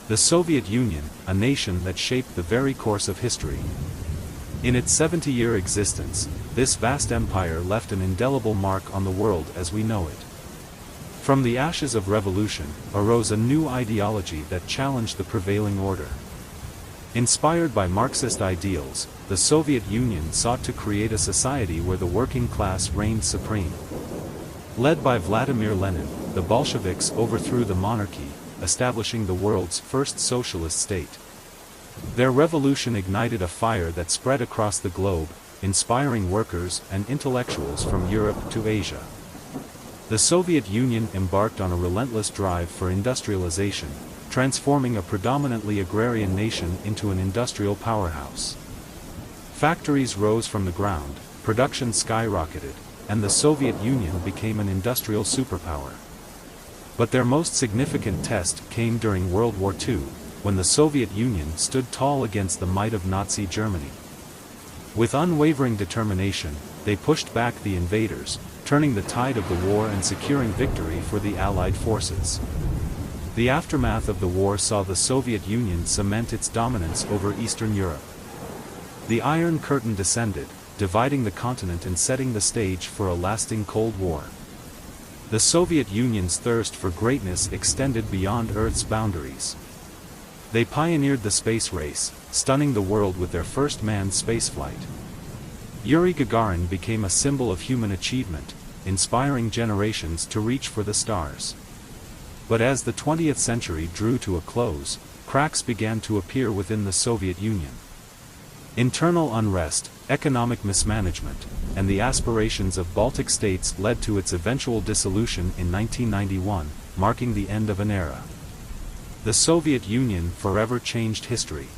The Soviet Union, a nation that shaped the very course of history. In its 70-year existence, this vast empire left an indelible mark on the world as we know it. From the ashes of revolution, arose a new ideology that challenged the prevailing order. Inspired by Marxist ideals, the Soviet Union sought to create a society where the working class reigned supreme. Led by Vladimir Lenin, the Bolsheviks overthrew the monarchy, establishing the world's first socialist state. Their revolution ignited a fire that spread across the globe, inspiring workers and intellectuals from Europe to Asia. The Soviet Union embarked on a relentless drive for industrialization, transforming a predominantly agrarian nation into an industrial powerhouse. Factories rose from the ground, production skyrocketed, and the Soviet Union became an industrial superpower. But their most significant test came during World War II, when the Soviet Union stood tall against the might of Nazi Germany. With unwavering determination, they pushed back the invaders, turning the tide of the war and securing victory for the Allied forces. The aftermath of the war saw the Soviet Union cement its dominance over Eastern Europe. The Iron Curtain descended, dividing the continent and setting the stage for a lasting Cold War. The Soviet Union's thirst for greatness extended beyond Earth's boundaries. They pioneered the space race, stunning the world with their first manned spaceflight. Yuri Gagarin became a symbol of human achievement, inspiring generations to reach for the stars. But as the 20th century drew to a close, cracks began to appear within the Soviet Union. Internal unrest, economic mismanagement, and the aspirations of Baltic states led to its eventual dissolution in 1991, marking the end of an era. The Soviet Union forever changed history.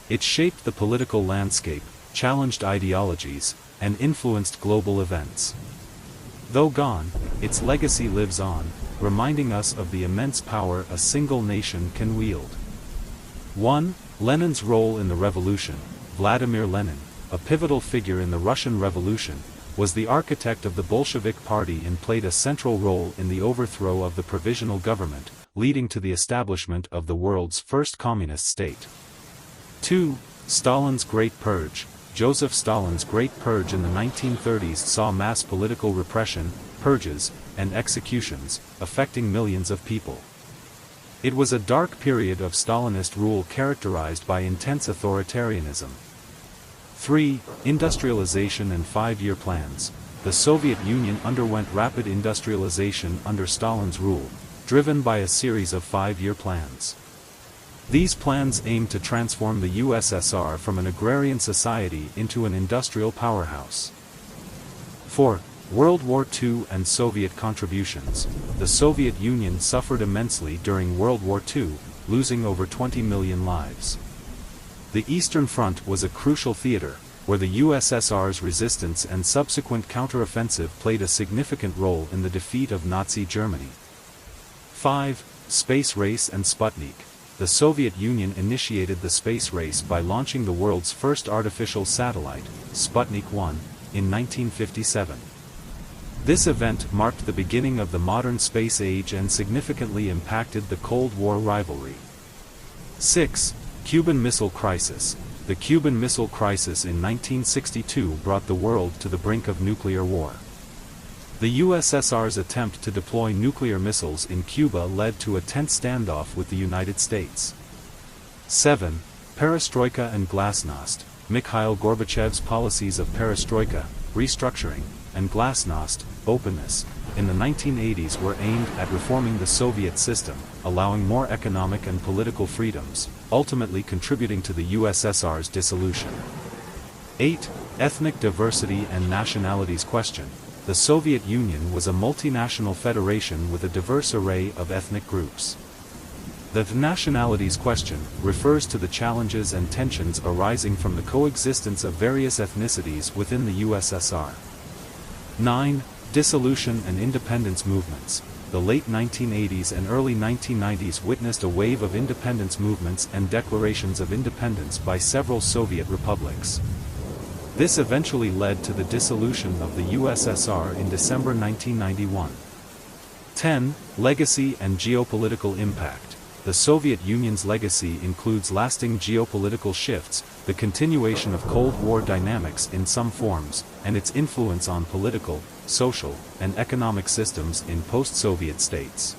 It shaped the political landscape, challenged ideologies, and influenced global events. Though gone, its legacy lives on, reminding us of the immense power a single nation can wield. 1. Lenin's role in the revolution. Vladimir Lenin, a pivotal figure in the Russian Revolution, was the architect of the Bolshevik Party and played a central role in the overthrow of the provisional government, leading to the establishment of the world's first communist state. 2. Stalin's Great Purge. Joseph Stalin's Great Purge in the 1930s saw mass political repression, purges, and executions, affecting millions of people. It was a dark period of Stalinist rule characterized by intense authoritarianism. 3. Industrialization and five-year plans. The Soviet Union underwent rapid industrialization under Stalin's rule, driven by a series of five-year plans. These plans aimed to transform the USSR from an agrarian society into an industrial powerhouse. 4. World War II and Soviet contributions. The Soviet Union suffered immensely during World War II, losing over 20 million lives. The Eastern Front was a crucial theater, where the USSR's resistance and subsequent counteroffensive played a significant role in the defeat of Nazi Germany. 5. Space race and Sputnik. The Soviet Union initiated the space race by launching the world's first artificial satellite, Sputnik 1, in 1957. This event marked the beginning of the modern space age and significantly impacted the Cold War rivalry. 6. Cuban Missile Crisis. The Cuban Missile Crisis in 1962 brought the world to the brink of nuclear war. The USSR's attempt to deploy nuclear missiles in Cuba led to a tense standoff with the United States. 7. Perestroika and Glasnost. Mikhail Gorbachev's policies of perestroika, restructuring, and glasnost, openness, in the 1980s were aimed at reforming the Soviet system, allowing more economic and political freedoms, ultimately contributing to the USSR's dissolution. 8. Ethnic diversity and nationalities question. The Soviet Union was a multinational federation with a diverse array of ethnic groups. The nationalities question refers to the challenges and tensions arising from the coexistence of various ethnicities within the USSR. 9. Dissolution and independence movements. The late 1980s and early 1990s witnessed a wave of independence movements and declarations of independence by several Soviet republics. This eventually led to the dissolution of the USSR in December 1991. 10. Legacy and geopolitical impact. the Soviet Union's legacy includes lasting geopolitical shifts, the continuation of Cold War dynamics in some forms, and its influence on political, social, and economic systems in post-Soviet states.